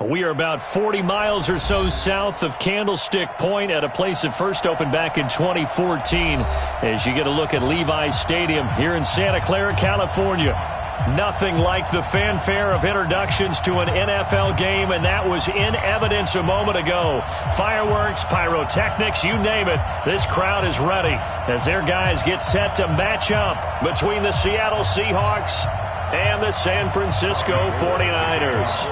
We are about 40 miles or so south of Candlestick Point at a place that first opened back in 2014 as you get a look at Levi's Stadium here in Santa Clara, California. Nothing like the fanfare of introductions to an NFL game, and that was in evidence a moment ago. Fireworks, pyrotechnics, you name it. This crowd is ready as their guys get set to match up between the Seattle Seahawks and the San Francisco 49ers.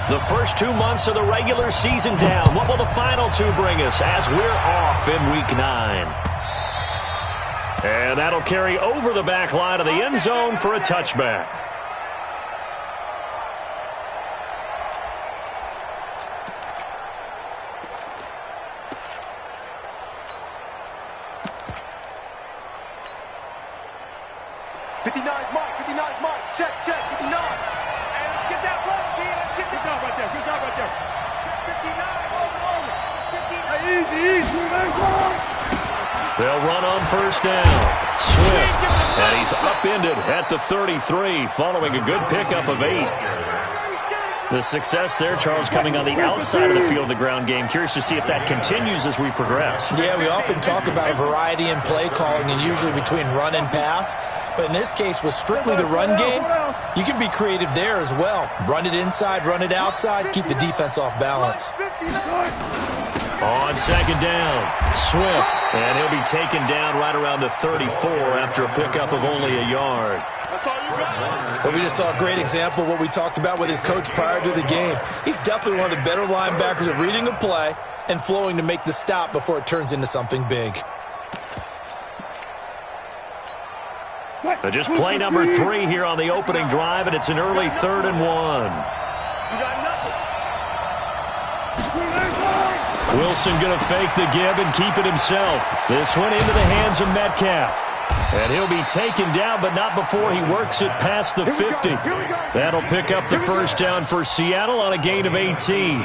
The first 2 months of the regular season down. What will the final two bring us as we're off in Week 9? And that'll carry over the back line of the end zone for a touchback. They'll run on first down. Swift, and he's upended at the 33 following a good pickup of 8. The success there, Charles, coming on the outside of the field, the ground game. Curious to see if that continues as we progress. Yeah, we often talk about a variety in play calling and usually between run and pass. But in this case, with strictly the run game, you can be creative there as well. Run it inside, run it outside, keep the defense off balance. On second down, Swift, and he'll be taken down right around the 34 after a pickup of only a yard. Well, we just saw a great example of what we talked about with his coach prior to the game. He's definitely one of the better linebackers at reading a play and flowing to make the stop before it turns into something big. Just play number 3 here on the opening drive, and it's an early 3rd and 1. Wilson going to fake the give and keep it himself. This one into the hands of Metcalf. And he'll be taken down, but not before he works it past the 50. That'll pick up the first down for Seattle on a gain of 18.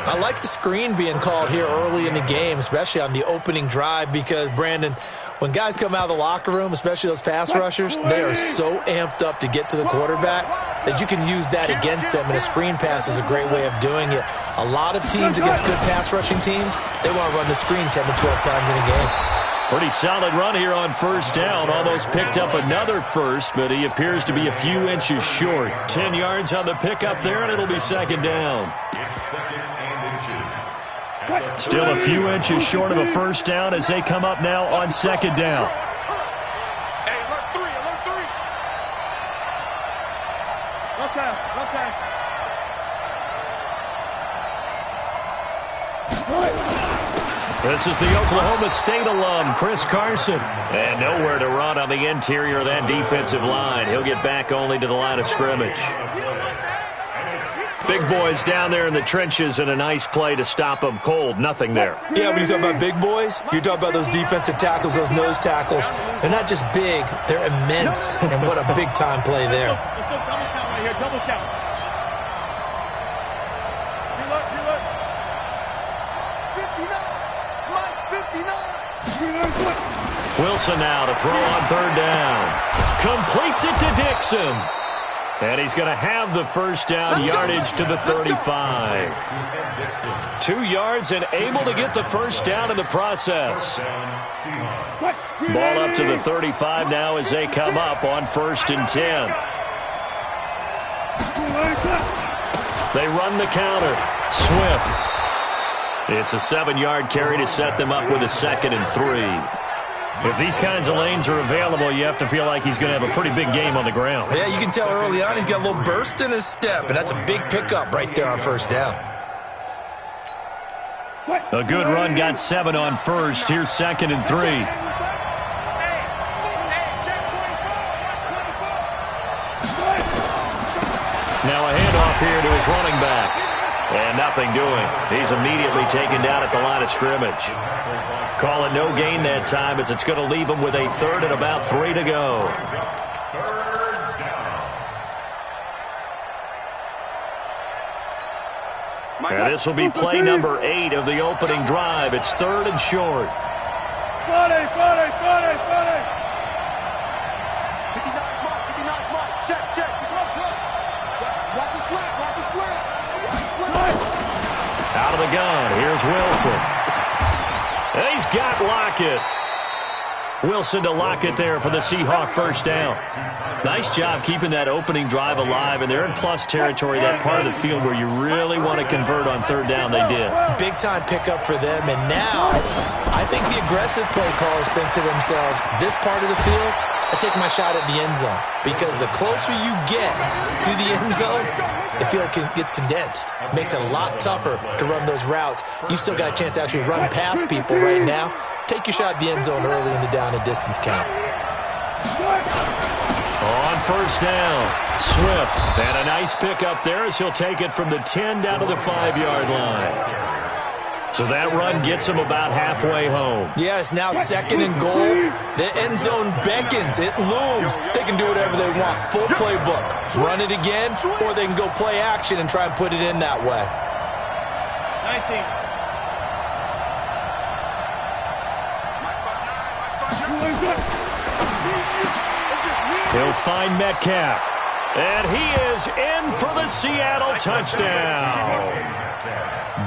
I like the screen being called here early in the game, especially on the opening drive, because, Brandon, when guys come out of the locker room, especially those pass rushers, they are so amped up to get to the quarterback that you can use that against them, and a screen pass is a great way of doing it. A lot of teams against good pass rushing teams, they want to run the screen 10 to 12 times in a game. Pretty solid run here on first down. Almost picked up another first, but he appears to be a few inches short. 10 yards on the pickup there, and it'll be second down. Still a few inches short of a first down as they come up now on second down. This is the Oklahoma State alum, Chris Carson. And nowhere to run on the interior of that defensive line. He'll get back only to the line of scrimmage. Big boys down there in the trenches, and a nice play to stop them cold. Nothing there. Yeah, when you talk about big boys, you're talking about those defensive tackles, those nose tackles. They're not just big, they're immense. And what a big-time play there. Double count. Reload. 59. Wilson now to throw on third down. Completes it to Dixon. And he's going to have the first down, yardage to the 35. 2 yards and able to get the first down in the process. Ball up to the 35 now as they come up on 1st and 10. They run the counter. Swift. It's a 7-yard carry to set them up with a 2nd and 3. If these kinds of lanes are available, you have to feel like he's going to have a pretty big game on the ground. Yeah, you can tell early on he's got a little burst in his step, and that's a big pickup right there on first down. A good run, got 7 on first. Here's 2nd and 3. Now a handoff here to his running back. And nothing doing. He's immediately taken down at the line of scrimmage. Call it no gain that time as it's going to leave him with a 3rd and about 3 to go. And this will be play number 8 of the opening drive. It's 3rd and short. 59, check. Watch this Out of the gun, here's Wilson. He's got Lockett. Wilson to Lockett there for the Seahawk first down. Nice job keeping that opening drive alive, and they're in plus territory, that part of the field where you really want to convert on third down. They did. Big-time pickup for them, and now I think the aggressive play callers think to themselves, this part of the field, I take my shot at the end zone, because the closer you get to the end zone, the field gets condensed. It makes it a lot tougher to run those routes. You still got a chance to actually run past people right now. Take your shot at the end zone early in the down and distance count. On first down, Swift. And a nice pickup there as he'll take it from the 10 down to the 5-yard line. So that run gets him about halfway home. Yeah, it's now second and goal. The end zone beckons. It looms. They can do whatever they want. Full playbook. Run it again, or they can go play action and try and put it in that way. 19. He'll find Metcalf. And he is in for the Seattle touchdown.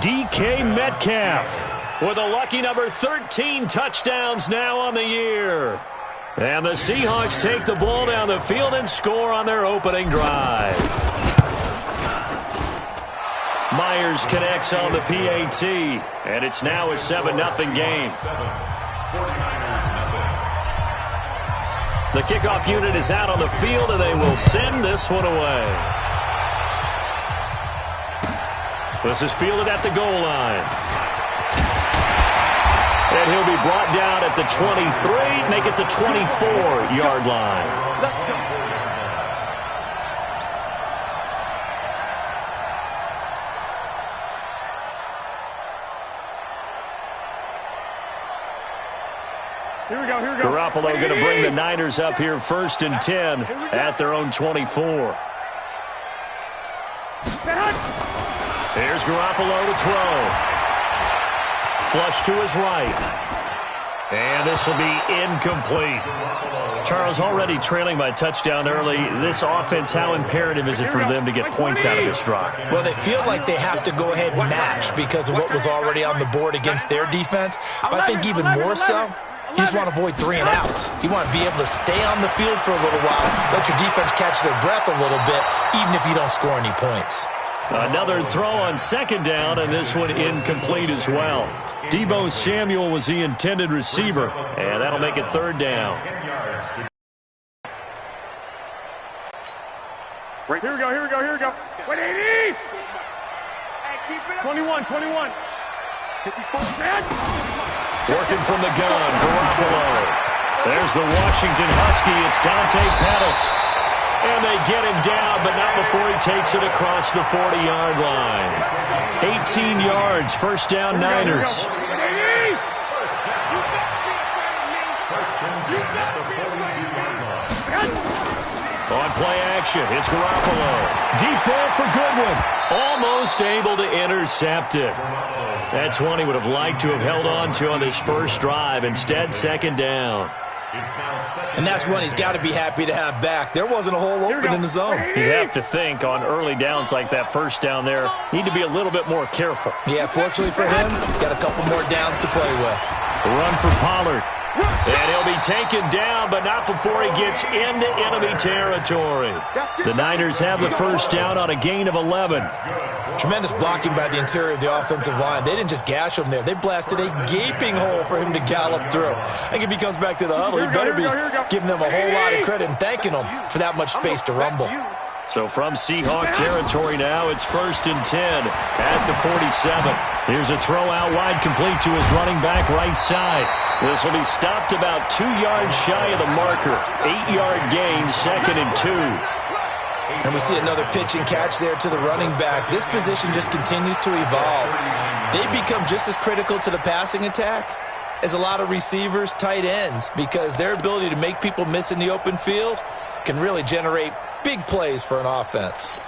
DK Metcalf with a lucky number 13 touchdowns now on the year. And the Seahawks take the ball down the field and score on their opening drive. Myers connects on the PAT, and it's now a 7-0 game. The kickoff unit is out on the field, and they will send this one away. This is fielded at the goal line. And he'll be brought down at the 23, make it the 24-yard line. Here we go, here we go. Garoppolo going to bring the Niners up here first and 10 at their own 24. Here's Garoppolo to throw. Flush to his right. And this will be incomplete. Charles, already trailing by touchdown early. This offense, how imperative is it for them to get points out of this drive? Well, they feel like they have to go ahead and match because of what was already on the board against their defense. But I think even more so, you just want to avoid 3 and outs. You want to be able to stay on the field for a little while, let your defense catch their breath a little bit, even if you don't score any points. Another throw on second down, and this one incomplete as well. Deebo Samuel was the intended receiver, and that'll make it third down. Here we go, here we go, here we go. 180! 21, 21. 54, Working from the gun, Garoppolo. There's the Washington Husky. It's Dante Pettis. And they get him down, but not before he takes it across the 40-yard line. 18 yards, first down Niners. On play action, it's Garoppolo. Deep ball for Goodwin. Almost able to intercept it. That's one he would have liked to have held on to on this first drive. Instead, second down. And that's one he's got to be happy to have back. There wasn't a hole open in the zone. You'd have to think on early downs like that first down there, need to be a little bit more careful. Yeah, fortunately for him, got a couple more downs to play with. A run for Pollard. And he'll be taken down, but not before he gets into enemy territory. The Niners have the first down on a gain of 11. Tremendous blocking by the interior of the offensive line. They didn't just gash him there. They blasted a gaping hole for him to gallop through. I think if he comes back to the huddle, he better be giving them a whole lot of credit and thanking them for that much space to rumble. So from Seahawk territory now, it's first and 10 at the 47. Here's a throw out wide, complete to his running back right side. This will be stopped about 2 yards shy of the marker. 8-yard gain, second and 2. And we see another pitch and catch there to the running back. This position just continues to evolve. They become just as critical to the passing attack as a lot of receivers, tight ends, because their ability to make people miss in the open field can really generate big plays for an offense.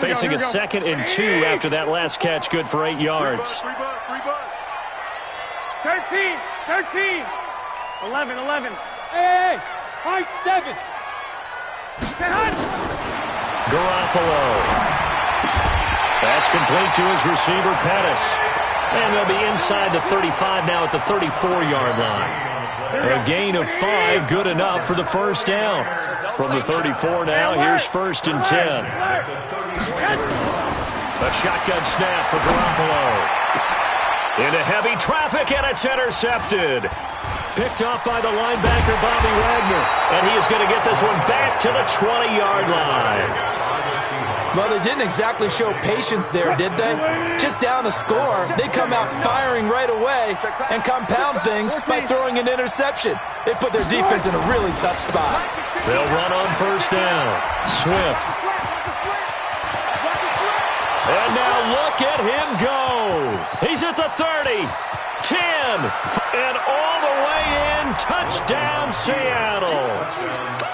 Facing a second and 2 after that last catch, good for 8 yards. 13, 13, 11, 11. Hey, high 7. Garoppolo. That's complete to his receiver, Pettis. And they'll be inside the 35 now at the 34-yard line. A gain of 5, good enough for the first down. From the 34 now, here's 1st and 10. A shotgun snap for Garoppolo. Into heavy traffic, and it's intercepted. Picked off by the linebacker, Bobby Wagner. And he is going to get this one back to the 20-yard line. Well, they didn't exactly show patience there, did they? Just down a score, they come out firing right away and compound things by throwing an interception. They put their defense in a really tough spot. They'll run on 1st down. Swift. And now look at him go. He's at the 30, 10, and all the way in. Touchdown, Seattle.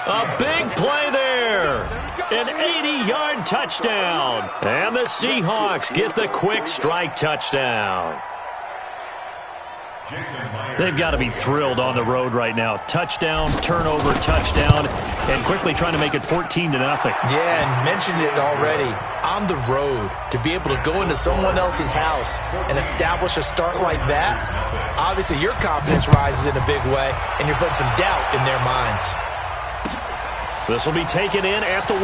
A big play there. An 80-yard touchdown. And the Seahawks get the quick strike touchdown. They've got to be thrilled on the road right now. Touchdown, turnover, touchdown, and quickly trying to make it 14-0. Yeah, and mentioned it already. On the road, to be able to go into someone else's house and establish a start like that, obviously your confidence rises in a big way, and you're putting some doubt in their minds. This will be taken in at the 1.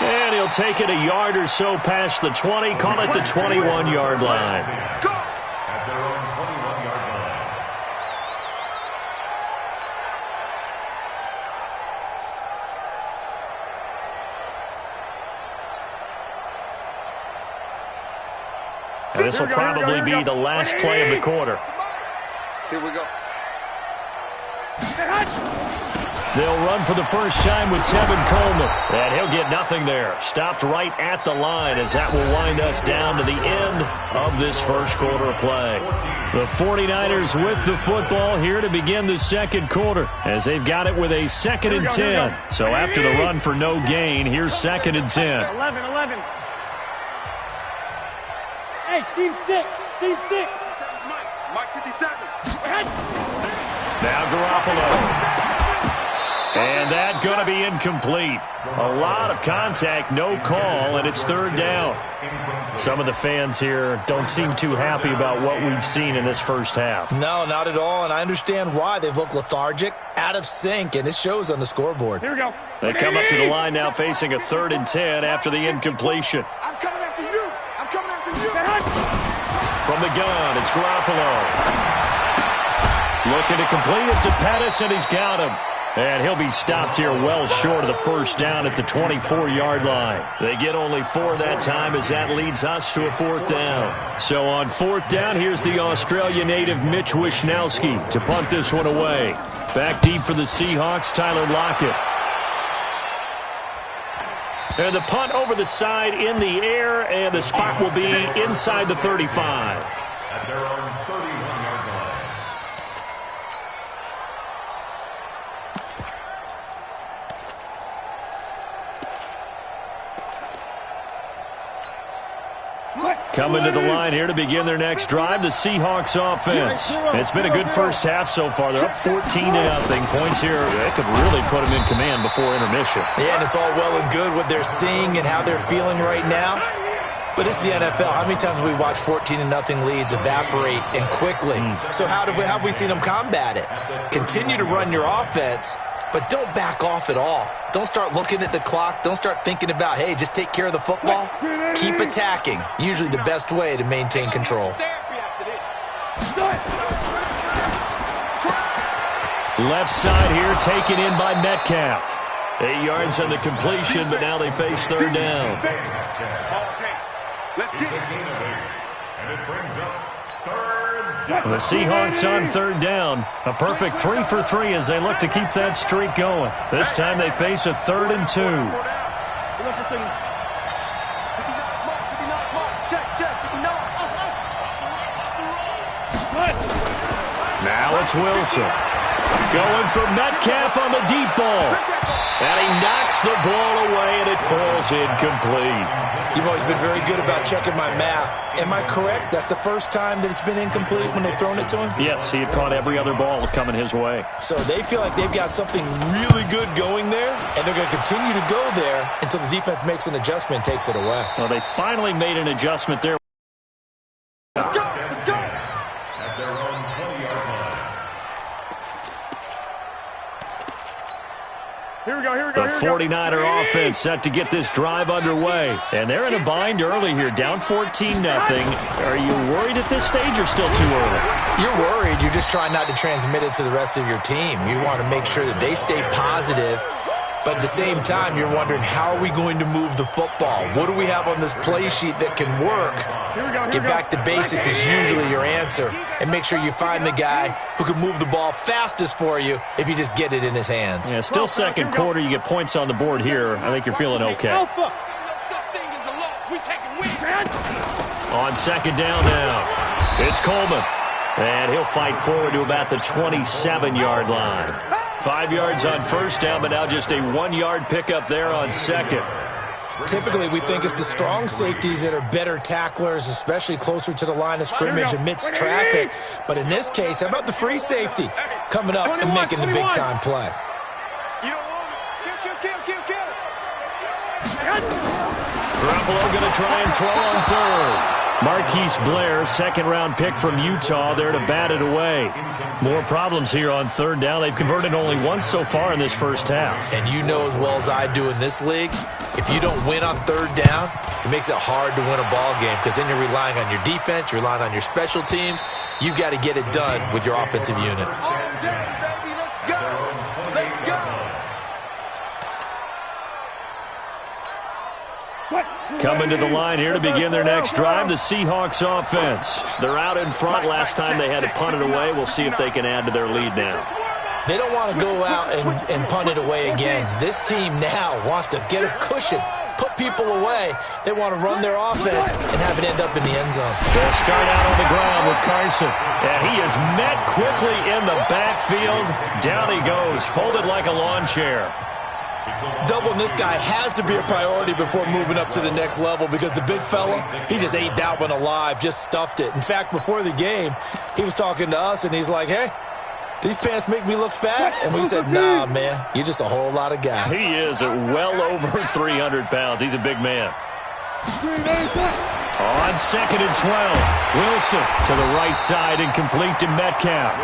And he'll take it a yard or so past the 20, call it the 21-yard line. At their own 21-yard line. And this will probably be the last play of the quarter. Here we go. They'll run for the first time with Tevin Coleman. And he'll get nothing there. Stopped right at the line as that will wind us down to the end of this first quarter of play. The 49ers with the football here to begin the second quarter as they've got it with a 2nd and 10. So after the run for no gain, here's 2nd and 10. 11. Hey, Steve 6. Mike 57. Now Garoppolo. And that going to be incomplete. A lot of contact, no call, and it's 3rd down. Some of the fans here don't seem too happy about what we've seen in this first half. No, not at all, and I understand why. They've looked lethargic, out of sync, and it shows on the scoreboard. Here we go. They come up to the line now facing a 3rd and 10 after the incompletion. I'm coming after you. From the gun, it's Garoppolo. Looking to complete it to Pettis, and he's got him. And he'll be stopped here well short of the first down at the 24-yard line. They get only 4 that time as that leads us to a 4th down. So on 4th down, here's the Australia native Mitch Wishnowsky to punt this one away. Back deep for the Seahawks, Tyler Lockett. And the punt over the side in the air, and the spot will be inside the 35. At their own 31-yard line. Coming to the line here to begin their next drive, the Seahawks offense. It's been a good first half so far. They're up 14-0. Points here, they could really put them in command before intermission. Yeah, and it's all well and good what they're seeing and how they're feeling right now. But it's the NFL. How many times have we watched 14-0 leads evaporate and quickly? So how have we seen them combat it? Continue to run your offense, but don't back off at all. Don't start looking at the clock. Don't start thinking about, hey, just take care of the football. Keep attacking. Usually the best way to maintain control. Left side here taken in by Metcalf. 8 yards on the completion, but now they face 3rd down. Let's get it. And it brings up 3rd down. The Seahawks on 3rd down. A perfect 3 for 3 as they look to keep that streak going. This time they face a 3rd and 2. Now it's Wilson. Going for Metcalf on the deep ball. And he knocks the ball away, and it falls incomplete. You've always been very good about checking my math. Am I correct? That's the first time that it's been incomplete when they've thrown it to him? Yes, he had caught every other ball coming his way. So they feel like they've got something really good going there, and they're going to continue to go there until the defense makes an adjustment and takes it away. Well, they finally made an adjustment there. Let's go. Let's go. At their own 20-yard line. Here we go, here we go, The here we go. 49er offense set to get this drive underway. And they're in a bind early here, down 14-0. Are you worried at this stage or still too early? You're worried. You're just trying not to transmit it to the rest of your team. You want to make sure that they stay positive. But at the same time, you're wondering, how are we going to move the football? What do we have on this play sheet that can work? Get back to basics is usually your answer. And make sure you find the guy who can move the ball fastest for you if you just get it in his hands. Yeah, still second quarter. You get points on the board here. I think you're feeling okay. Alpha. On second down now, it's Coleman. And he'll fight forward to about the 27-yard line. 5 yards on first down, but now just a 1-yard pickup there on second. Typically, we think it's the strong safeties that are better tacklers, especially closer to the line of scrimmage amidst traffic. But in this case, how about the free safety coming up and making the big-time play? Garoppolo going to try and throw on third. Marquise Blair, second-round pick from Utah, there to bat it away. More problems here on third down. They've converted only once so far in this first half. And you know as well as I do in this league, if you don't win on third down, it makes it hard to win a ball game because then you're relying on your defense, you're relying on your special teams. You've got to get it done with your offensive unit. All day, baby. Let's go. Let's go. Coming to the line here to begin their next drive, the Seahawks offense. They're out in front. Last time they had to punt it away. We'll see if they can add to their lead now. They don't want to go out and punt it away again. This team now wants to get a cushion, put people away. They want to run their offense and have it end up in the end zone. They'll start out on the ground with Carson. And he is met quickly in the backfield. Down he goes, folded like a lawn chair. Doubling this guy has to be a priority before moving up to the next level because the big fella, he just ate that one alive, just stuffed it. In fact, before the game, he was talking to us, and he's like, hey, these pants make me look fat? And we said, nah, man, you're just a whole lot of guy. He is at well over 300 pounds. He's a big man. On second and 12, Wilson to the right side and complete to Metcalf.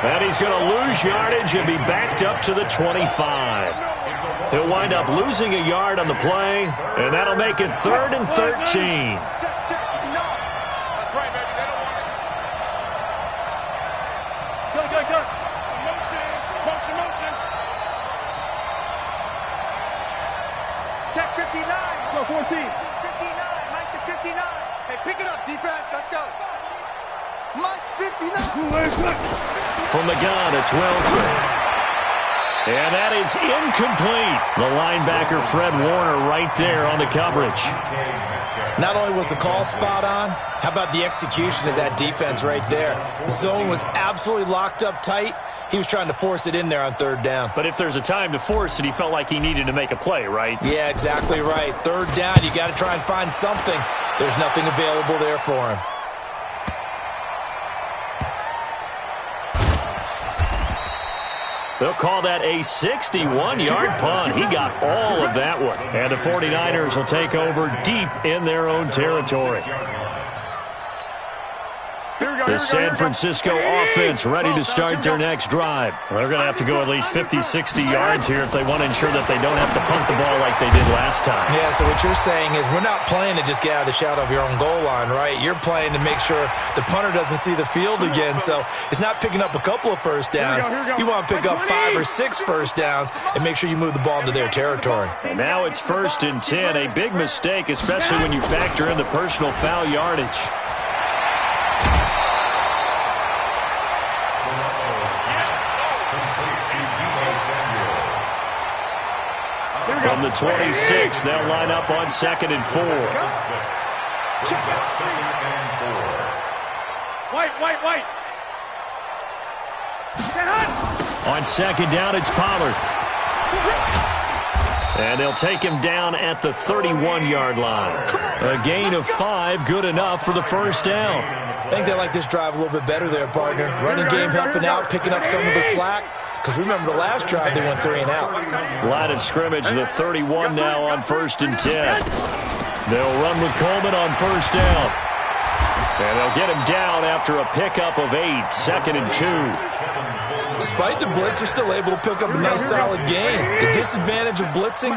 And he's going to lose yardage and be backed up to the 25. He'll wind up losing a yard on the play, and that'll make it 3rd and 13. That's right, baby. They don't want it. Go. Motion. Check 59. Go, 14. 59. Mike to 59. Hey, pick it up, defense. Let's go. Mike 59. From the gun, it's Wilson. And that is incomplete. The linebacker, Fred Warner, right there on the coverage. Not only was the call spot on, how about the execution of that defense right there? The zone was absolutely locked up tight. He was trying to force it in there on third down. But if there's a time to force it, he felt like he needed to make a play, right? Yeah, exactly right. Third down, you got to try and find something. There's nothing available there for him. They'll call that a 61-yard punt. He got all of that one. And the 49ers will take over deep in their own territory. The San Francisco offense ready to start their next drive. They're going to have to go at least 50, 60 yards here if they want to ensure that they don't have to punt the ball like they did last time. Yeah, so what you're saying is we're not playing to just get out of the shadow of your own goal line, right? You're playing to make sure the punter doesn't see the field again. So it's not picking up a couple of first downs. You want to pick up 5 or 6 first downs and make sure you move the ball into their territory. And now it's 1st and 10, a big mistake, especially when you factor in the personal foul yardage. From the 26, they'll line up on 2nd and 4. Check out 2nd and 4. White. Get hot. On second down, it's Pollard. And they'll take him down at the 31-yard line. A gain of 5, good enough for the first down. I think they like this drive a little bit better there, partner. Running game helping out, picking up some of the slack. Because remember, the last drive, they went 3 and out. Line of scrimmage, the 31 now on 1st and 10. They'll run with Coleman on first down. And they'll get him down after a pickup of 8, 2nd and 2. Despite the blitz, they're still able to pick up a nice, solid gain. The disadvantage of blitzing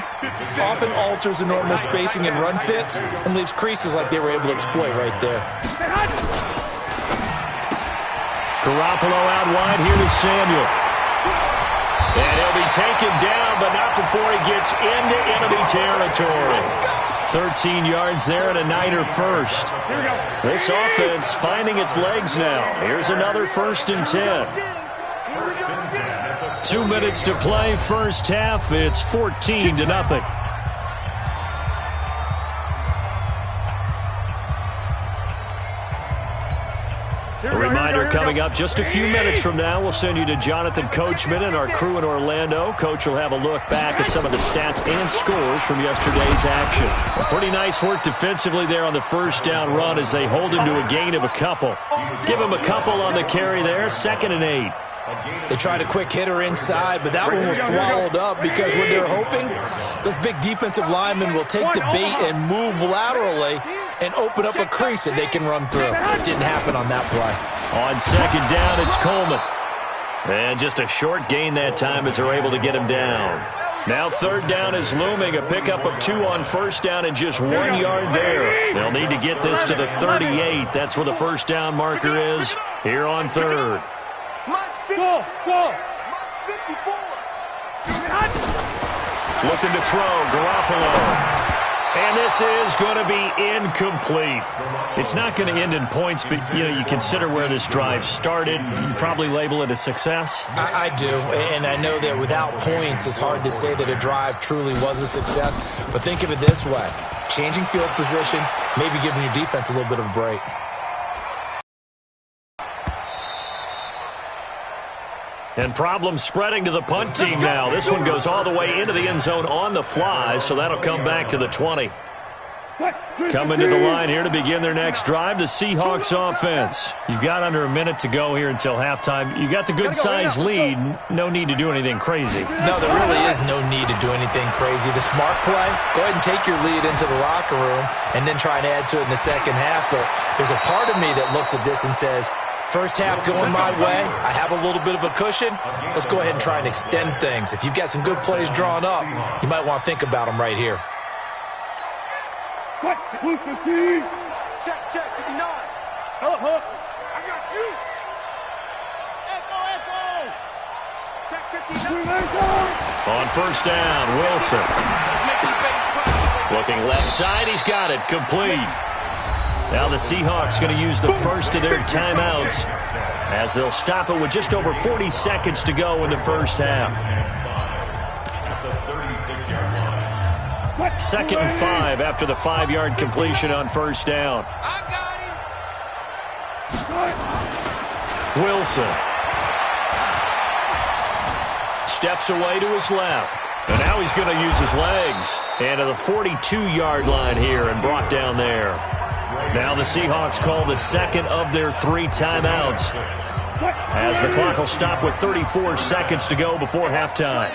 often alters the normal spacing and run fits and leaves creases like they were able to exploit right there. Garoppolo out wide. Here is Samuel. And he'll be taken down, but not before he gets into enemy territory. 13 yards there and a Niner first. This offense finding its legs now. Here's another 1st and 10. 2 minutes to play, first half. It's 14-0. A reminder coming up just a few minutes from now, we'll send you to Jonathan Coachman and our crew in Orlando. Coach will have a look back at some of the stats and scores from yesterday's action. A pretty nice work defensively there on the first down run as they hold him to a gain of a couple. Give him a couple on the carry there, 2nd and 8. They tried a quick hitter inside, but that one was swallowed up because what they're hoping, those big defensive linemen will take the bait and move laterally and open up a crease that they can run through. It didn't happen on that play. On second down, it's Coleman. And just a short gain that time as they're able to get him down. Now 3rd down is looming, a pickup of 2 on first down and just 1 yard there. They'll need to get this to the 38. That's where the first down marker is here on 3rd. Go! Mine's 54. Looking to throw, Garoppolo. And this is going to be incomplete. It's not going to end in points, but you consider where this drive started. You probably label it a success. I do, and I know that without points, it's hard to say that a drive truly was a success. But think of it this way. Changing field position, maybe giving your defense a little bit of a break. And problems spreading to the punt team now. This one goes all the way into the end zone on the fly, so that'll come back to the 20. Coming to the line here to begin their next drive, the Seahawks offense. You've got under a minute to go here until halftime. You got the good-sized lead. No need to do anything crazy. No, there really is no need to do anything crazy. The smart play, go ahead and take your lead into the locker room and then try and add to it in the second half. But there's a part of me that looks at this and says, first half going my way, I have a little bit of a cushion. Let's go ahead and try and extend things. If you've got some good plays drawn up, you might want to think about them right here. Check, 59. Hook. I got you. Echo. Check 59. On first down, Wilson. Looking left side, he's got it, complete. Now the Seahawks going to use the first of their timeouts as they'll stop it with just over 40 seconds to go in the first half. 2nd and 5 after the 5-yard completion on first down. Wilson steps away to his left. And now he's going to use his legs. And to the 42-yard line here and brought down there. Now the Seahawks call the second of their 3 timeouts as the clock will stop with 34 seconds to go before halftime.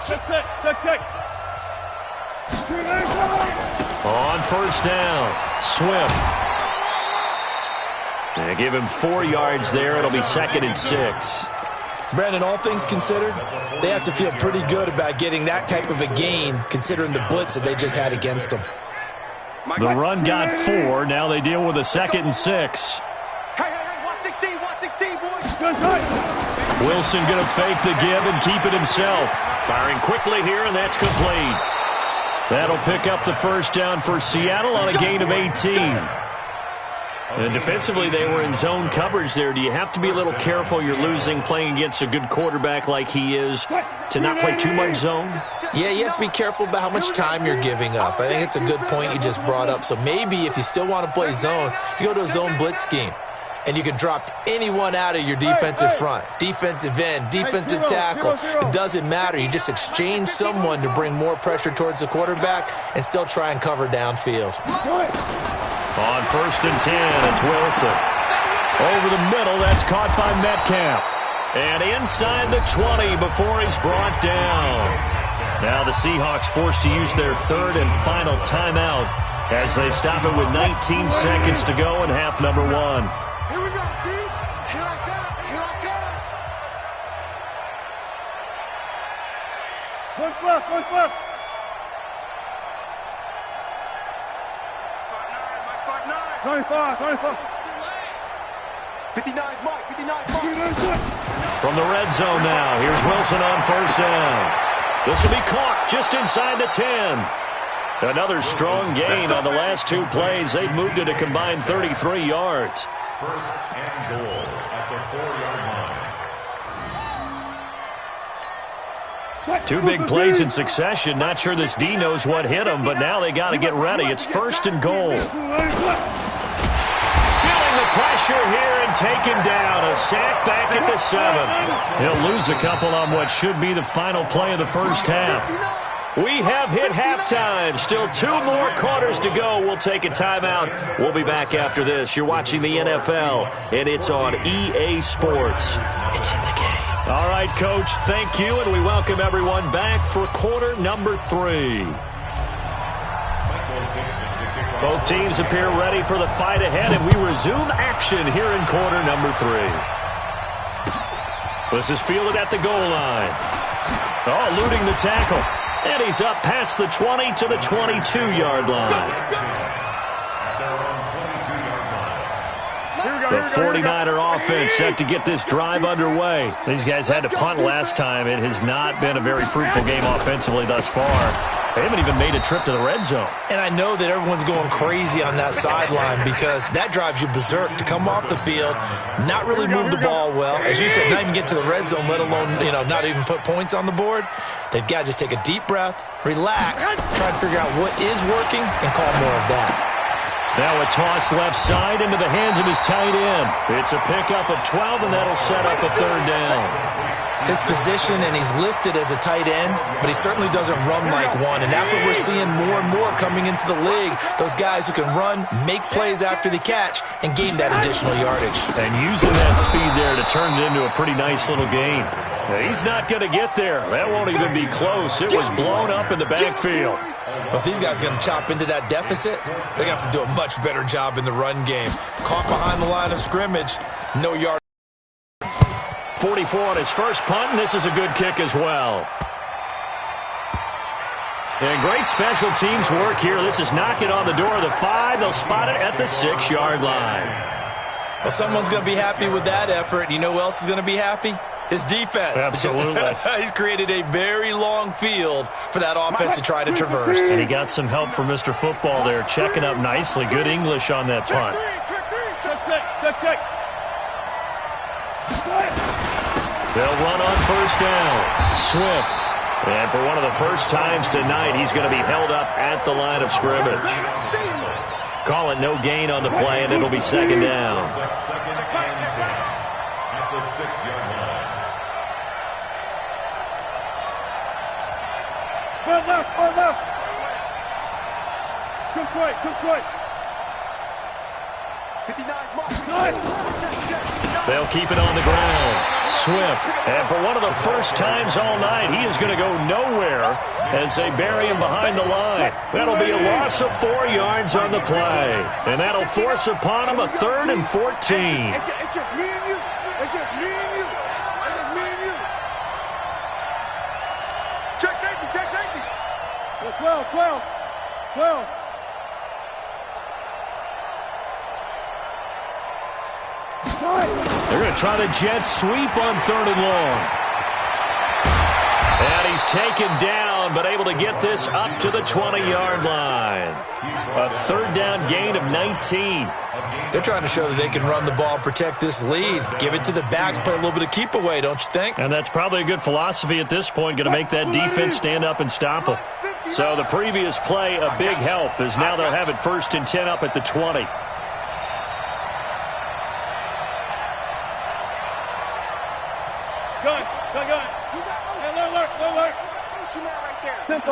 Check. On first down, Swift. They give him 4 yards there. It'll be 2nd and 6. Brandon, all things considered, they have to feel pretty good about getting that type of a gain considering the blitz that they just had against them. The run got 4. Now they deal with a 2nd and 6. Hey, 116, boys. Wilson going to fake the give and keep it himself. Firing quickly here, and that's complete. That'll pick up the first down for Seattle on a gain of 18. And defensively, they were in zone coverage there. Do you have to be a little careful? You're losing playing against a good quarterback like he is to not play too much zone? Yeah, you have to be careful about how much time you're giving up. I think it's a good point you just brought up. So maybe if you still want to play zone, you go to a zone blitz scheme. and you can drop anyone out of your defensive front. Defensive end, defensive tackle. It doesn't matter. You just exchange someone to bring more pressure towards the quarterback and still try and cover downfield. On 1st and 10, it's Wilson. Over the middle, that's caught by Metcalf. And inside the 20 before he's brought down. Now the Seahawks forced to use their 3rd and final timeout as they stop it with 19 seconds to go in half number 1. Here we go, D. Here I come. Here I come. One left, one left. 25, 25. 59, Mike. 59, Mike. From the red zone now, here's Wilson on 1st down. This will be caught just inside the 10. Another strong gain on the last 2 plays. They've moved it a combined 33 yards. 1st and goal at the 4-yard line. 2 big plays in succession. Not sure this D knows what hit him, but now they got to get ready. It's 1st and goal. Feeling the pressure here and taken down. A sack back at the 7. He'll lose a couple on what should be the final play of the first half. We have hit halftime. Still 2 more quarters to go. We'll take a timeout. We'll be back after this. You're watching the NFL, and it's on EA Sports. It's in the game. All right, Coach, thank you, and we welcome everyone back for quarter number 3. Both teams appear ready for the fight ahead, and we resume action here in quarter number 3. This is fielded at the goal line. Oh, eluding the tackle. And he's up past the 20 to the 22-yard line. The 49er offense set to get this drive underway. These guys had to punt last time. It has not been a very fruitful game offensively thus far. They haven't even made a trip to the red zone. And I know that everyone's going crazy on that sideline because that drives you berserk to come off the field, not really move the ball well. As you said, not even get to the red zone, let alone, not even put points on the board. They've got to just take a deep breath, relax, try to figure out what is working, and call more of that. Now a toss left side into the hands of his tight end. It's a pickup of 12, and that'll set up a 3rd down. His position, and he's listed as a tight end, but he certainly doesn't run like one, and that's what we're seeing more and more coming into the league. Those guys who can run, make plays after the catch, and gain that additional yardage. And using that speed there to turn it into a pretty nice little gain. Now, he's not going to get there. That won't even be close. It was blown up in the backfield. But these guys are going to chop into that deficit. They're going to have to do a much better job in the run game. Caught behind the line of scrimmage, no yard. 44 on his first punt, and this is a good kick as well. And great special teams work here. This is knocking on the door of the 5. They'll spot it at the 6-yard line. Well, someone's going to be happy with that effort. You know who else is going to be happy? His defense. Absolutely. He's created a very long field for that offense to try to traverse. And he got some help from Mr. Football there, checking up nicely. Good English on that punt. Check. They'll run on 1st down. Swift. And for one of the first times tonight, he's going to be held up at the line of scrimmage. Call it no gain on the play, and it'll be 2nd down. At the 6-yard line. One left. Took right. 59, Mike. They'll keep it on the ground. Swift. And for one of the first times all night, he is going to go nowhere as they bury him behind the line. That'll be a loss of 4 yards on the play. And that'll force upon him a 3rd and 14. It's just me and you. It's just me and you. Check safety. 12. They're going to try the jet sweep on 3rd and long. And he's taken down, but able to get this up to the 20-yard line. A 3rd down gain of 19. They're trying to show that they can run the ball and protect this lead. Give it to the backs, play a little bit of keep away, don't you think? And that's probably a good philosophy at this point, going to make that defense stand up and stop them. So the previous play, a big help, as now they'll have it 1st and 10 up at the 20.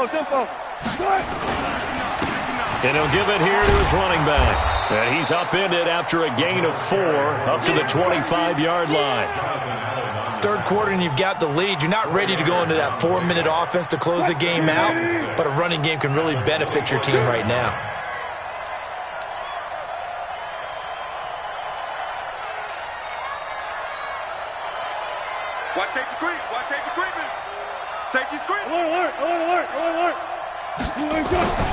tempo. And he'll give it here to his running back. And he's upended after a gain of 4 up to the 25-yard line. Third quarter and you've got the lead. You're not ready to go into that 4-minute offense to close the game out, but a running game can really benefit your team right now. Watch safety creep. Watch safety creeping. Safety creep. Alert, alert, alert, alert, alert.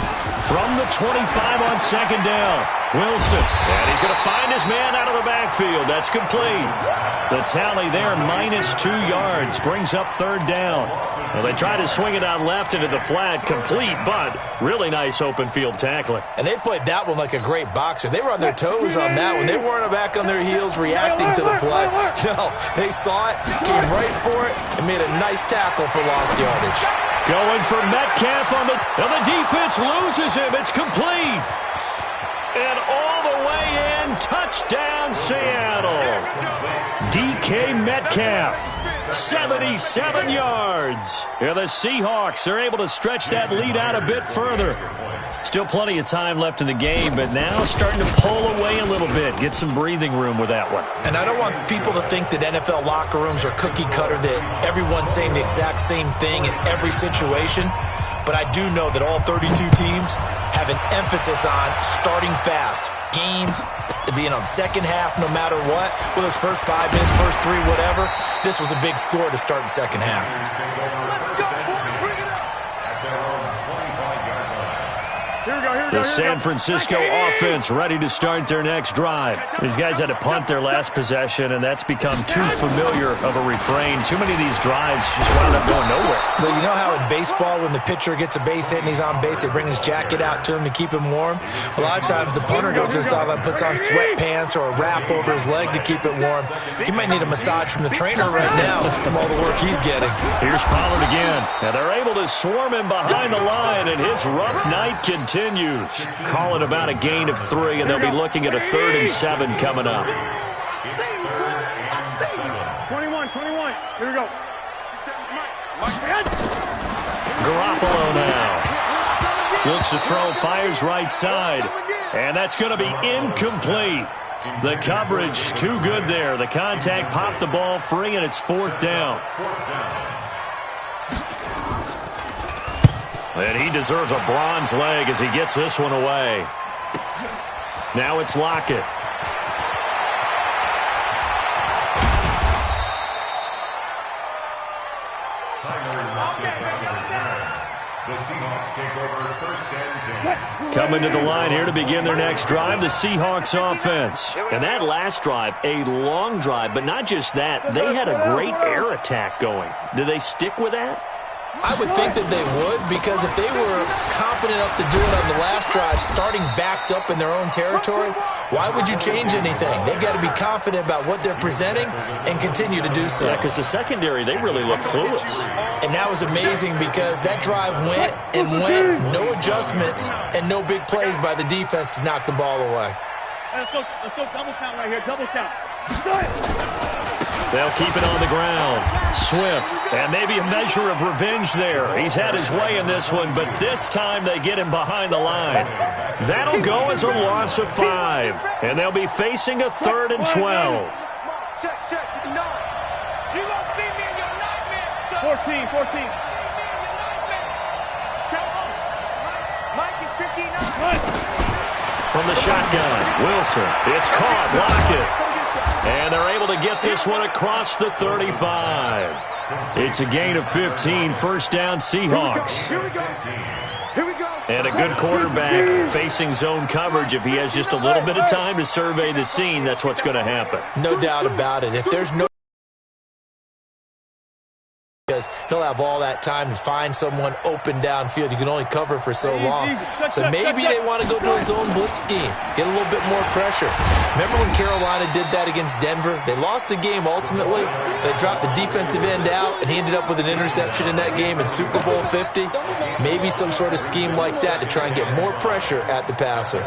From the 25 on second down, Wilson. And he's going to find his man out of the backfield. That's complete. The tally there, -2 yards, brings up third down. Well, they try to swing it out left into the flat, complete, but really nice open field tackling. And they played that one like a great boxer. They were on their toes on that one. They weren't back on their heels reacting to the play. No, they saw it, came right for it, and made a nice tackle for lost yardage. Going for Metcalf on the defense loses him. It's complete. And all the way in, touchdown Seattle. DK Metcalf, 77 yards. And the Seahawks are able to stretch that lead out a bit further. Still plenty of time left in the game, but now starting to pull away a little bit. Get some breathing room with that one. And I don't want people to think that NFL locker rooms are cookie cutter, that everyone's saying the exact same thing in every situation. But I do know that all 32 teams have an emphasis on starting fast. Game, being on second half no matter what. Well, those first 5 minutes, first 3, whatever. This was a big score to start the second half. The San Francisco offense ready to start their next drive. These guys had to punt their last possession, and that's become too familiar of a refrain. Too many of these drives just wound up going nowhere. Well, you know how in baseball when the pitcher gets a base hit and he's on base, they bring his jacket out to him to keep him warm? A lot of times the punter goes to the sideline, puts on sweatpants or a wrap over his leg to keep it warm. He might need a massage from the trainer right now from all the work he's getting. Here's Pollard again, and they're able to swarm him behind the line, and his rough night continues. Call it about a gain of 3, and they'll be looking at a 3rd and 7 coming up. 21. Here we go. Garoppolo now. Looks to throw, fires right side. And that's going to be incomplete. The coverage too good there. The contact popped the ball free, and it's 4th down. And he deserves a bronze leg as he gets this one away. Now it's Lockett. The Seahawks take over first and 10. Coming to the line here to begin their next drive, the Seahawks offense. And that last drive, a long drive, but not just that. They had a great air attack going. Do they stick with that? I would think that they would, because if they were confident enough to do it on the last drive, starting backed up in their own territory, why would you change anything? They've got to be confident about what they're presenting and continue to do so. Yeah, because the secondary, they really look clueless. And that was amazing because that drive went and went, no adjustments, and no big plays by the defense to knock the ball away. Let's go double count right here, double count. They'll keep it on the ground. Swift, and maybe a measure of revenge there. He's had his way in this one, but this time they get him behind the line. That'll go as a loss of 5, and they'll be facing a 3rd and 12. Check, 59. You won't see me in your nightmare, son. 14. Mike is 59. From the shotgun, Wilson. It's caught. Lockett. And they're able to get this one across the 35. It's a gain of 15. First down, Seahawks. Here we go. And a good quarterback facing zone coverage. If he has just a little bit of time to survey the scene, that's what's going to happen. No doubt about it. If there's no, because he'll have all that time to find someone open downfield. You can only cover for so long. So maybe they want to go to a zone blitz scheme, get a little bit more pressure. Remember when Carolina did that against Denver? They lost the game ultimately. They dropped the defensive end out, and he ended up with an interception in that game in Super Bowl 50. Maybe some sort of scheme like that to try and get more pressure at the passer.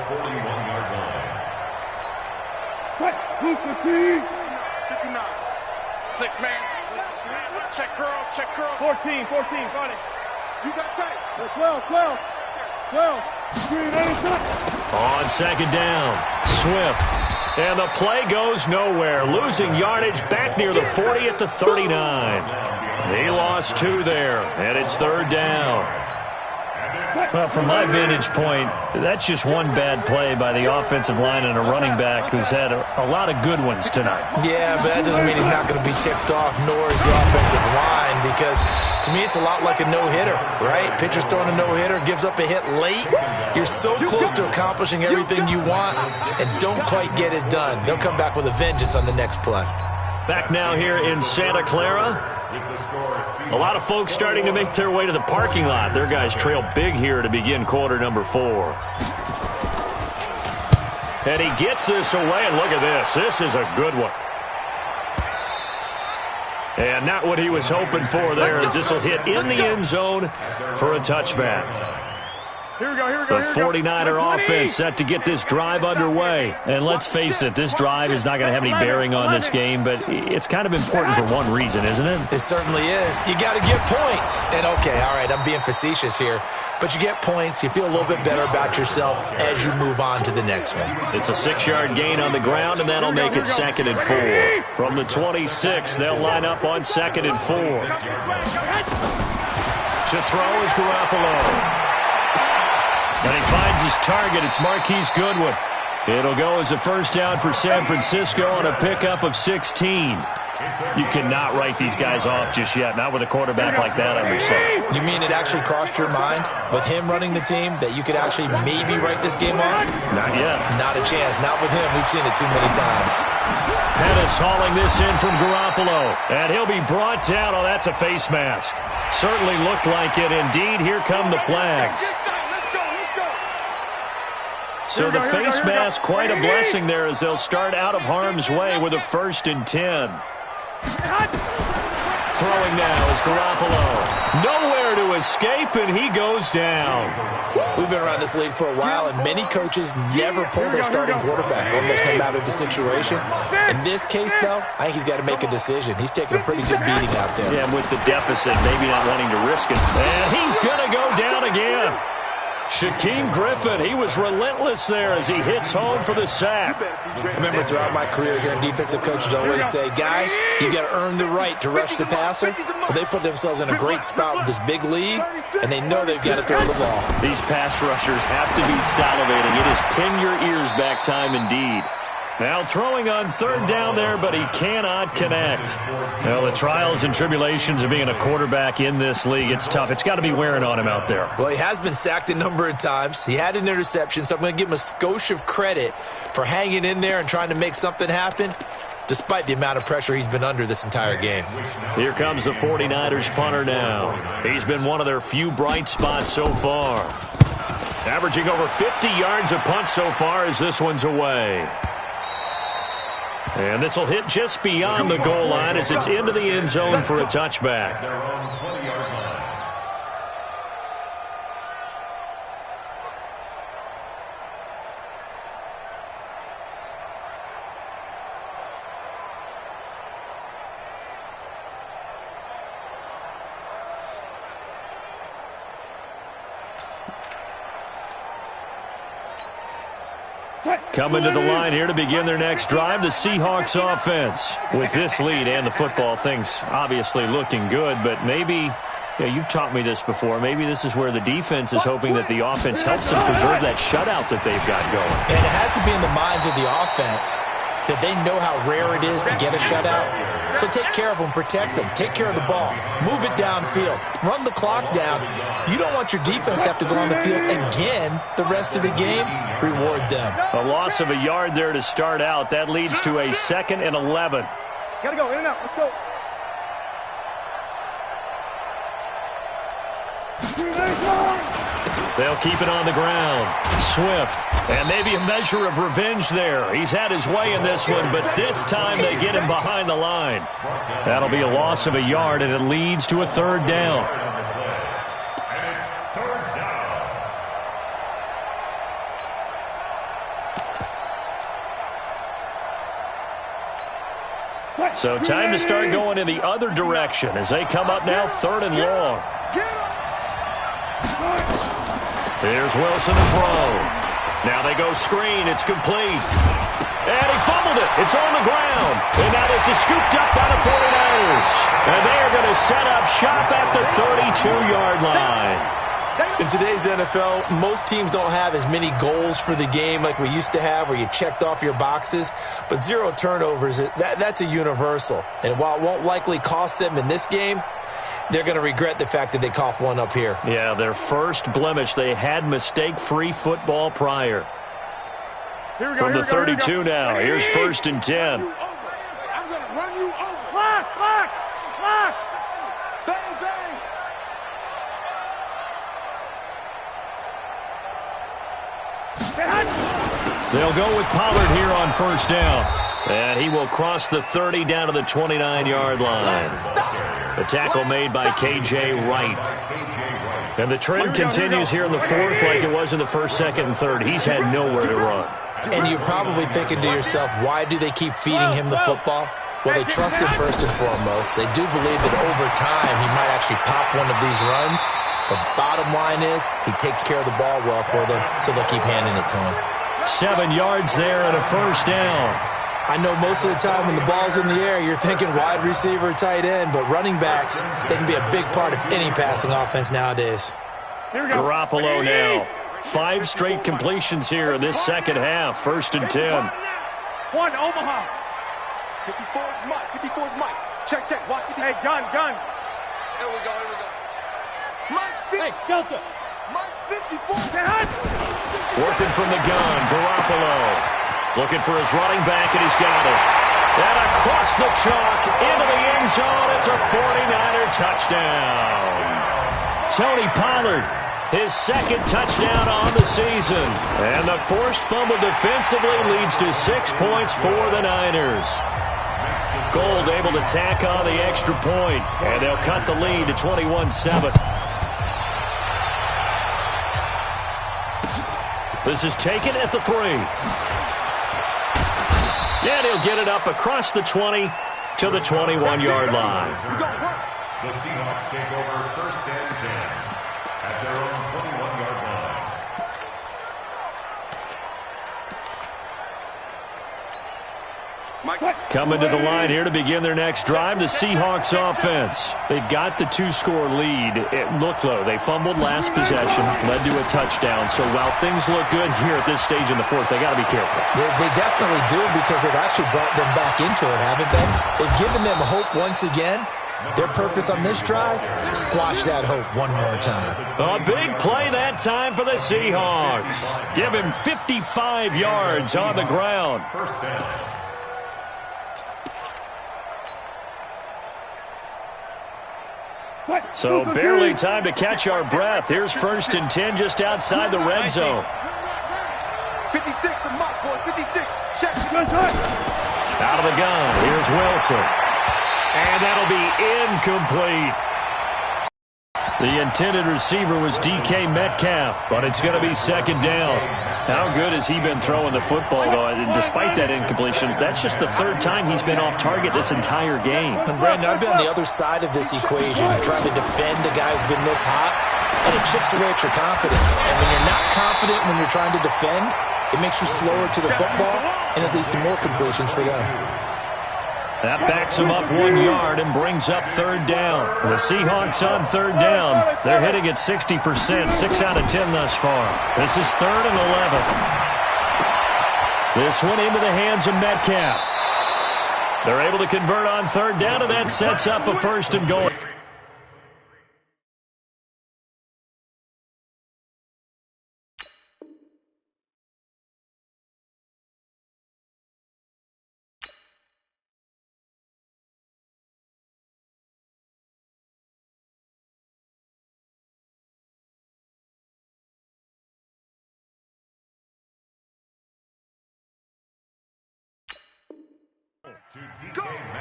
59. 6-man. Check curls. 14, Friday. You got tight. 12. On second down, Swift. And the play goes nowhere. Losing yardage back near the 40 at the 39. He lost 2 there, and it's third down. Well, from my vantage point, that's just one bad play by the offensive line and a running back who's had a lot of good ones tonight. Yeah, but that doesn't mean he's not going to be ticked off, nor is the offensive line, because to me it's a lot like a no-hitter, right? Pitcher's throwing a no-hitter, gives up a hit late. You're so close to accomplishing everything you want and don't quite get it done. They'll come back with a vengeance on the next play. Back now here in Santa Clara. A lot of folks starting to make their way to the parking lot. Their guys trail big here to begin quarter number 4. And he gets this away, and look at this. This is a good one. And not what he was hoping for there, as this will hit in the end zone for a touchback. Here we go. The 49er offense set to get this drive underway. And let's face it, this drive is not going to have any bearing on this game, but it's kind of important for one reason, isn't it? It certainly is. You got to get points. And, okay, all right, I'm being facetious here, but you get points, you feel a little bit better about yourself as you move on to the next one. It's a 6-yard gain on the ground, and that'll make it 2nd and 4. From the 26, they'll line up on 2nd and 4. To throw is Garoppolo. And he finds his target. It's Marquise Goodwin. It'll go as a first down for San Francisco on a pickup of 16. You cannot write these guys off just yet, not with a quarterback like that on your side. You mean it actually crossed your mind with him running the team that you could actually maybe write this game off? Not yet. Not a chance. Not with him. We've seen it too many times. Pettis hauling this in from Garoppolo. And he'll be brought down. Oh, that's a face mask. Certainly looked like it. Indeed, here come the flags. So the face mask, quite a blessing there as they'll start out of harm's way with a 1st and 10. Throwing now is Garoppolo. Nowhere to escape, and he goes down. We've been around this league for a while, and many coaches never pull their starting quarterback, almost no matter the situation. In this case, though, I think he's got to make a decision. He's taking a pretty good beating out there. Yeah, with the deficit, maybe not wanting to risk it. And he's going to go down again. Shaquem Griffin, he was relentless there as he hits home for the sack. I remember throughout my career here, defensive coaches always say, guys, you got to earn the right to rush the passer. Well, they put themselves in a great spot with this big lead, and they know they've got to throw the ball. These pass rushers have to be salivating. It is pin your ears back time indeed. Now throwing on 3rd down there, but he cannot connect. Well, the trials and tribulations of being a quarterback in this league, it's tough. It's got to be wearing on him out there. Well, he has been sacked a number of times. He had an interception, so I'm going to give him a skosh of credit for hanging in there and trying to make something happen, despite the amount of pressure he's been under this entire game. Here comes the 49ers punter now. He's been one of their few bright spots so far. Averaging over 50 yards a punt so far as this one's away. And this will hit just beyond the goal line as it's into the end zone for a touchback. Coming to the line here to begin their next drive, the Seahawks offense. With this lead and the football, things obviously looking good, but maybe, you've taught me this before, maybe this is where the defense is hoping that the offense helps them preserve that shutout that they've got going. And it has to be in the minds of the offense that they know how rare it is to get a shutout. So take care of them, protect them, take care of the ball, move it downfield, run the clock down. You don't want your defense to have to go on the field again the rest of the game. Reward them. A loss of a yard there to start out. That leads to a 2nd and 11. Gotta go, in and out, let's go. They'll keep it on the ground. Swift. And maybe a measure of revenge there. He's had his way in this one, but this time they get him behind the line. That'll be a loss of a yard, and it leads to a 3rd down. So time to start going in the other direction as they come up now 3rd and long. Here's Wilson to throw. Now they go screen. It's complete. And he fumbled it. It's on the ground. And now this is scooped up by the 49ers. And they are going to set up shop at the 32-yard line. In today's NFL, most teams don't have as many goals for the game like we used to have where you checked off your boxes. But 0 turnovers, that's a universal. And while it won't likely cost them in this game, they're going to regret the fact that they coughed one up here. Yeah, their first blemish. They had mistake-free football prior. Here we go, From the 32 now, here's 1st and 10. I'm going to run you over. Lock! Bang, bang. They'll go with Pollard here on 1st down. And he will cross the 30 down to the 29-yard line. The tackle made by K.J. Wright. And the trend continues here in the 4th like it was in the 1st, 2nd, and 3rd. He's had nowhere to run. And you're probably thinking to yourself, why do they keep feeding him the football? Well, they trust him first and foremost. They do believe that over time he might actually pop one of these runs. The bottom line is he takes care of the ball well for them, so they'll keep handing it to him. 7 yards there and a 1st down. I know most of the time when the ball's in the air, you're thinking wide receiver, tight end, but running backs, they can be a big part of any passing offense nowadays. Garoppolo now. 5 straight completions here in this second half. 1st and 10. One, Omaha. 54's Mike. 54's Mike. Check. Watch 50. Hey, gun. Here we go. Mike's 50. Hey, Delta. Mike's 54. Working from the gun, Garoppolo. Looking for his running back, and he's got it. And across the chalk, into the end zone. It's a 49er touchdown. Tony Pollard, his 2nd touchdown on the season. And the forced fumble defensively leads to 6 points for the Niners. Gold able to tack on the extra point, and they'll cut the lead to 21-7. This is taken at the 3. And he'll get it up across the 20 to the 21-yard line. The Seahawks take over 1st and 10 at their own 21-yard line. Coming to the line here to begin their next drive, the Seahawks offense. They've got the 2-score lead. It looked low. They fumbled last possession, led to a touchdown. So while things look good here at this stage in the 4th, they got to be careful. They definitely do because they've actually brought them back into it, haven't they? They've given them hope once again. Their purpose on this drive, squash that hope one more time. A big play that time for the Seahawks. Give him 55 yards on the ground. 1st down. So barely time to catch our breath. Here's 1st and 10 just outside the red zone. 56 to Mike, boys. 56. Check. Out of the gun. Here's Wilson. And that'll be incomplete. The intended receiver was DK Metcalf, but it's going to be 2nd down. How good has he been throwing the football, though? Despite that incompletion, that's just the 3rd time he's been off target this entire game. And Brandon, I've been on the other side of this equation, trying to defend a guy who's been this hot, and it chips away at your confidence. And when you're not confident when you're trying to defend, it makes you slower to the football, and it leads to more completions for them. That backs him up 1 yard and brings up 3rd down. The Seahawks on 3rd down. They're hitting at 60%, 6 out of 10 thus far. This is 3rd and 11. This one into the hands of Metcalf. They're able to convert on 3rd down, and that sets up a 1st and goal.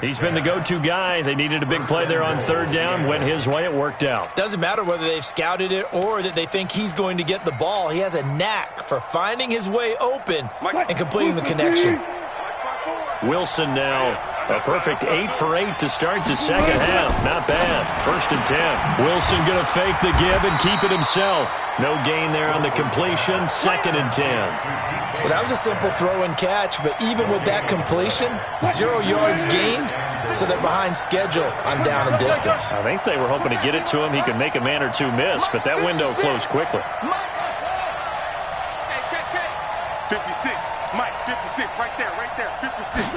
He's been the go-to guy. They needed a big play there on 3rd down. Went his way. It worked out. Doesn't matter whether they've scouted it or that they think he's going to get the ball. He has a knack for finding his way open and completing the connection. Wilson now A perfect 8 for 8 to start the second half. Not bad. 1st and 10. Wilson going to fake the give and keep it himself. No gain there on the completion. 2nd and 10. Well, that was a simple throw and catch, but even with that completion, 0 yards gained, so they're behind schedule on down and distance. I think they were hoping to get it to him. He could make a man or two miss, but that window closed quickly. 56. Mike, 56. Right there. 56.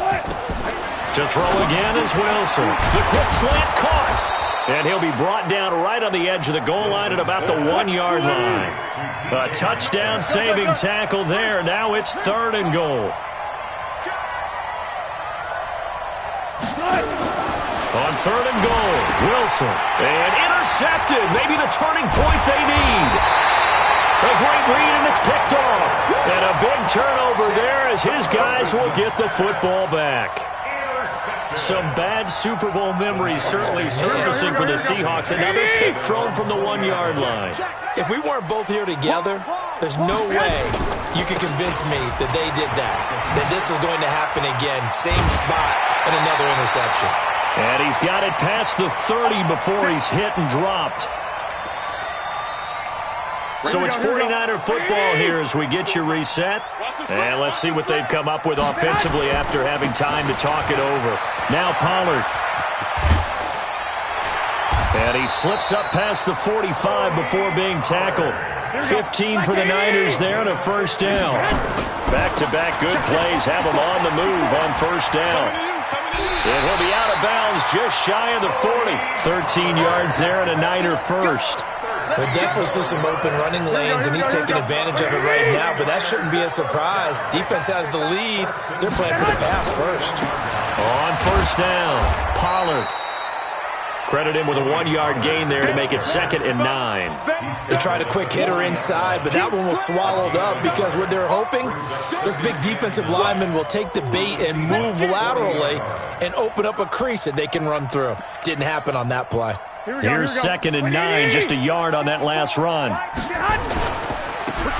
To throw again is Wilson. The quick slant caught. And he'll be brought down right on the edge of the goal line at about the 1-yard line. A touchdown-saving tackle there. Now it's 3rd and goal. On 3rd and goal, Wilson. And intercepted. Maybe the turning point they need. A great read, and it's picked off. And a big turnover there as his guys will get the football back. Some bad Super Bowl memories certainly surfacing for the Seahawks. Another pick thrown from the 1-yard line. If we weren't both here together, there's no way you could convince me that they did that this was going to happen again. Same spot and another interception. And he's got it past the 30 before he's hit and dropped. So it's 49er football here as we get you reset. And let's see what they've come up with offensively after having time to talk it over. Now Pollard. And he slips up past the 45 before being tackled. 15 for the Niners there and a 1st down. Back-to-back good plays have him on the move on 1st down. And he'll be out of bounds just shy of the 40. 13 yards there and a Niner 1st. We'll definitely see some open running lanes, and he's taking advantage of it right now, but that shouldn't be a surprise. Defense has the lead. They're playing for the pass first. On 1st down, Pollard. Credit him with a 1-yard gain there to make it 2nd and 9. They tried a quick hitter inside, but that one was swallowed up because what they're hoping, those big defensive linemen will take the bait and move laterally and open up a crease that they can run through. Didn't happen on that play. Here's 2nd and 9, just a yard on that last run.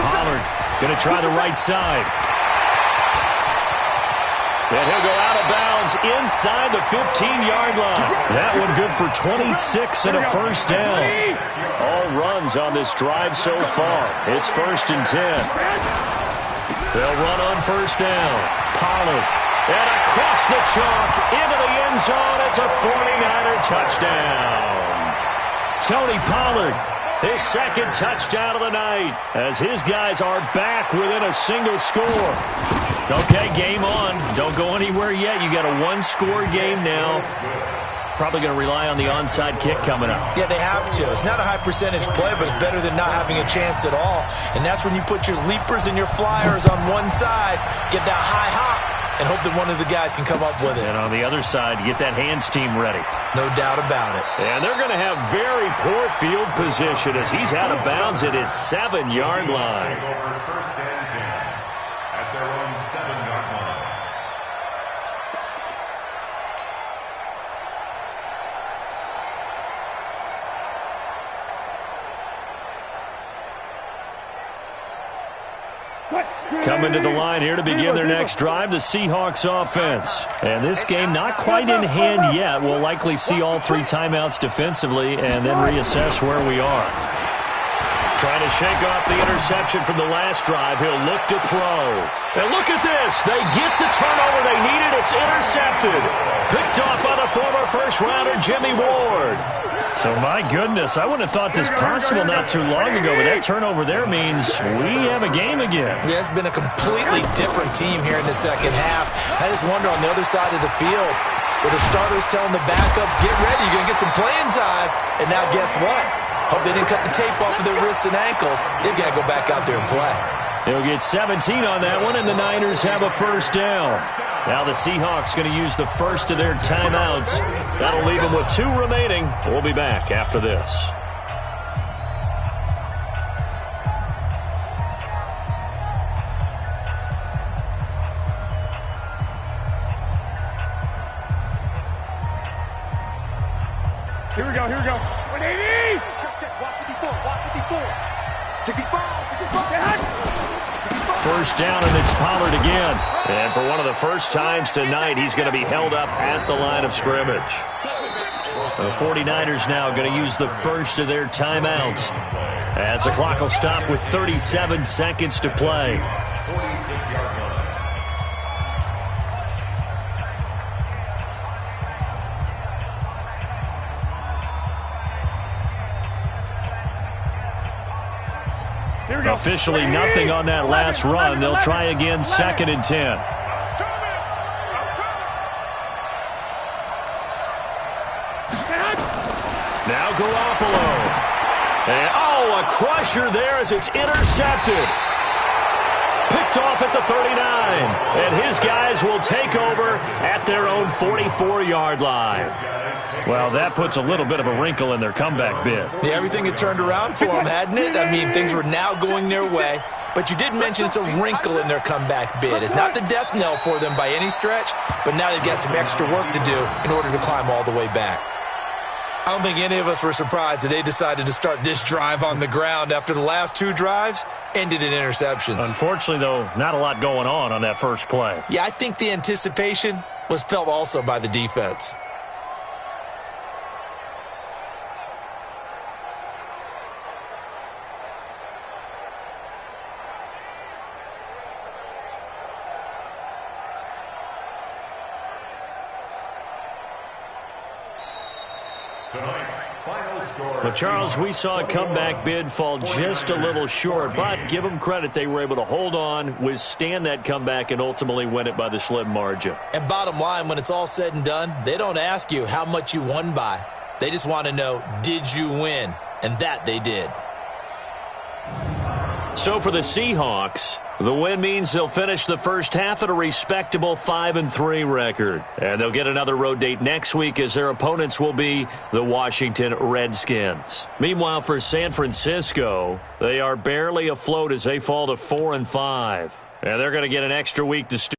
Pollard going to try the right side. And he'll go out of bounds inside the 15-yard line. That one good for 26 and a 1st down. All runs on this drive so far. It's 1st and 10. They'll run on 1st down. Pollard. And across the chalk into the end zone. It's a 49er touchdown. Tony Pollard, his 2nd touchdown of the night, as his guys are back within a single score. Okay, game on. Don't go anywhere yet. You got a 1-score game now. Probably going to rely on the onside kick coming up. Yeah, they have to. It's not a high percentage play, but it's better than not having a chance at all. And that's when you put your leapers and your flyers on one side, get that high hop, and hope that one of the guys can come up with it. And on the other side, get that hands team ready. No doubt about it. And they're going to have very poor field position as he's out of bounds at his 7-yard line. First and 10 at their own 7-yard line. Coming to the line here to begin their next drive, the Seahawks offense. And this game not quite in hand yet. We'll likely see all 3 timeouts defensively and then reassess where we are. Trying to shake off the interception from the last drive. He'll look to throw. And look at this. They get the turnover they needed. It's intercepted. Picked off by the former first-rounder Jimmy Ward. So, my goodness, I wouldn't have thought this possible not too long ago, but that turnover there means we have a game again. Yeah, it's been a completely different team here in the second half. I just wonder on the other side of the field, where the starters telling the backups, get ready, you're going to get some playing time. And now guess what? Hope they didn't cut the tape off of their wrists and ankles. They've got to go back out there and play. They'll get 17 on that one, and the Niners have a 1st down. Now the Seahawks going to use the first of their timeouts. That'll leave them with 2 remaining. We'll be back after this. Here we go. 180! Check. Walk 54. 65. 65. first down, and it's Pollard again. And for one of the first times tonight, he's going to be held up at the line of scrimmage. The 49ers now going to use the first of their timeouts as the clock will stop with 37 seconds to play. 46-yard line. Officially nothing on that last run. They'll try again, 2nd and 10. Now Garoppolo. And, a crusher there as it's intercepted. Picked off at the 39. And his guys will take over at their own 44-yard line. Well, that puts a little bit of a wrinkle in their comeback bid. Yeah, everything had turned around for them, hadn't it? I mean, things were now going their way. But you did mention it's a wrinkle in their comeback bid. It's not the death knell for them by any stretch, but now they've got some extra work to do in order to climb all the way back. I don't think any of us were surprised that they decided to start this drive on the ground after the last 2 drives ended in interceptions. Unfortunately, though, not a lot going on that first play. Yeah, I think the anticipation was felt also by the defense. Well, Charles, we saw a comeback bid fall just a little short, but give them credit. They were able to hold on, withstand that comeback, and ultimately win it by the slim margin. And bottom line, when it's all said and done, they don't ask you how much you won by. They just want to know, did you win? And that they did. So for the Seahawks, the win means they'll finish the first half at a respectable 5-3 record. And they'll get another road date next week as their opponents will be the Washington Redskins. Meanwhile, for San Francisco, they are barely afloat as they fall to 4-5. And they're going to get an extra week to